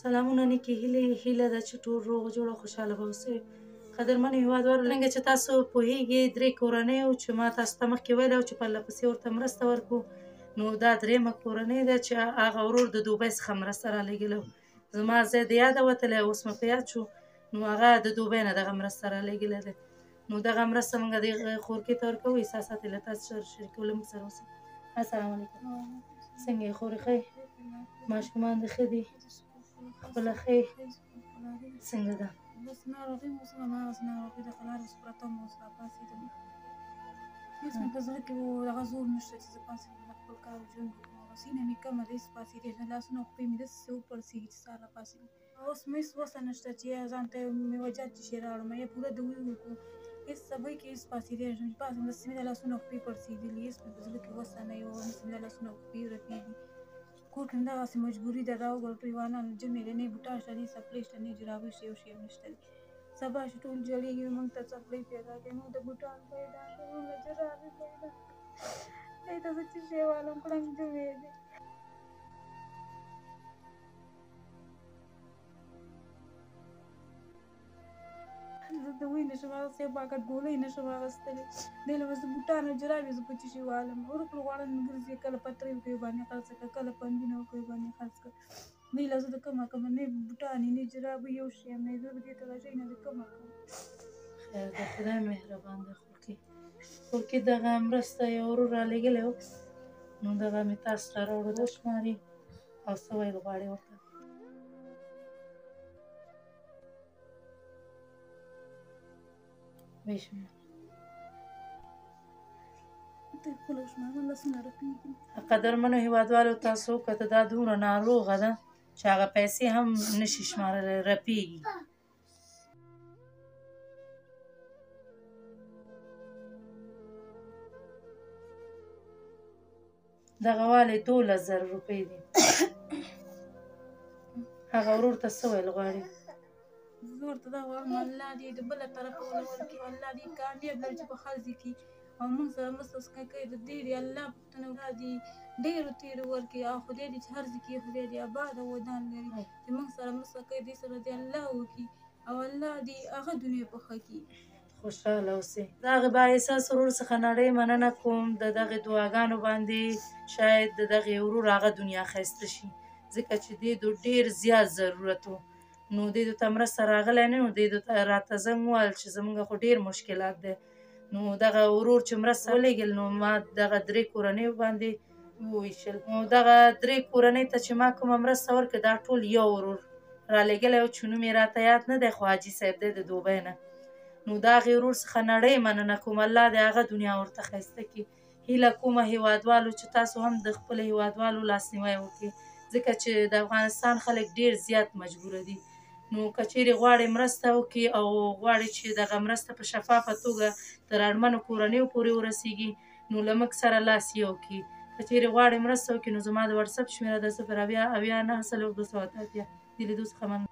سلامونه نیکې هیله ده چې ټول روغ جوړ او خوشحاله به اوسئ. قدرمنو هېوادوالو، څرنګه چې تاسو پوهېږئ 3 کورنۍ وو چې ما تاسو ته مخکې ویلي وو چې پرله پسې ورته مرسته ورکړو. نو دا 3مه کورنۍ ده چې هغه ورور د دوبۍ څخه مرسته رالیږلې وه. زما ځای د یاده وتلی، اوس مې په یاد شو. نو هغه د دوبۍ نه دغه مرسته رالیږلې ده. نو دغه مرسته موږ دغې خورکۍ ته ورکوو. احساسات یې له تاسو سره شریکوو. له موږ سره اوسئ. السلام علیکم. څنګه یې خورې، ښه یې؟ ماشومان دې ښه دي؟ خپله ښه یې؟ څنګه ده؟ بس ناروغي مو اوس هماغسې ناروغي ده، لارې اوس پرته وم، اوس راپاڅېدم. هېڅ مې په زړه کې هغه زور نشته چې زه پاڅېږم د خپل کار ژوند وکړم. سینه مې کمه ده، هېڅ پاڅېدی نه، لاسونه خولې مې داسې وپړسېږي چې سهار راپاڅېږم. اوس مې هېڅ وسه نشته چې یا ځان ته میوه‌جات چې شی راوړم یا پوره دوی وکړو. هېڅ سبۍ کې هېڅ پاڅېدی نشم چې پاڅېږم، داسې مې د لاسونه خولې پړسېدلي، هېڅ مې په زړه کې وسه نه وي، داسې مې د لاسونه خولې رپېږي. کور کې همدغسې مجبوري ده، راوګرځه ټول حیوانان جمع دي، نه یې بوټان شته، نه یې څپلۍ شته، نه یې جرابې شته، یو شی هم نشته دی. سبا چې ټول جړېږي موږ ته څپلۍ پیدا کوي، موږ ته بوټان پیدا کوي، موږ ته جرابې پیدا کوي. دې ته زه څه شی والم، کړنګ جمع دی. زه دوی نشم اخیستی، پاکټ ګولۍ نشم اخیستلی. دې له به زه بوټان او جرابې زه په څه شي والم. ورکړو غواړم ګرځي، کله پترۍ ورکوي باندې خرڅ کړه، کله پنډونه ورکوي باندې خرڅ کړه. دې له زه د کومه کومه نه بوټان نه جرابې یو شی هم نه، زه به دې ته له شی نه د کومه کوم. خیر دی، خدای مهربان دی. خورکۍ دغه مرسته یو ورور رالیږلی و، نو دغه مې تاسو ته راوړو. وشماري او څه ویل غواړې ورته؟ وشماره. ته خپله وشماره، لاسونه رپېږي. قدرمنو هېوادوالو، تاسو وکته دا دومره ناروغه ده چې هغه پیسې هم نشي شمارلی، رپېږي. دغه والی 12,000 روپۍ دي. هغه ورور ته څه ویل غواړي؟ زه ورته دا غواړم الله دې د بله طرفه ونه ورکړي، الله دې کامیاب لري چې په خرڅ کړي او موږ سره مرسته کوي. د دې دې الله پوښتنه وکړه دې ډېرو تېرو ورکړي او خدای دې چې هرڅه کړي، خدای دې اباده ودان لري چې موږ سره مرسته کوي. دې سره دې الله وکړي او الله دې هغه دنیا په ښه کړي. خوشحاله اوسئ. د هغې بااحساس ورور څخه نړۍ مننه کوم. د دغې دعاګانو باندې شاید د دغې ورور هغه دنیا ښایسته شي، ځکه چې دې ته ډېر زیات ضرورت و. نو دې ته مرسته راغلی نه نو دې ته راته زنګ وویل چې زموږ خو ډېر مشکلات دی. نو دغه ورور چې مرسته ولېږل، نو ما دغه 3 کورنیو باندې وویشل. نو دغه 3 کورنۍ ته چې ما کومه مرسته ورکړه، دا ټول یو ورور رالیږلی و چې نوم یې راته یاد نه دی، خو حاجي صاحب دی د دوبۍ نه. نو د هغې ورور څخه نړۍ مننه کوم. الله دې هغه دنیا ورته ښایسته کړي. هیله کومه هېوادوالو چې تاسو هم د خپلو هېوادوالو لاسنیوی وکړئ، ځکه چې د افغانستان خلک ډېر زیات مجبوره دي. نو که چیرې غواړئ مرسته وکړي او غواړئ چې دغه مرسته په شفافه توګه تر اړمنو کورنیو پورې ورسیږي، نو له موږ سره لاس یو کړي. که چیرې غواړئ مرسته وکړي، نو زما د وټساپ شمېره ده 080 90 283. د لیدو څخه مننه.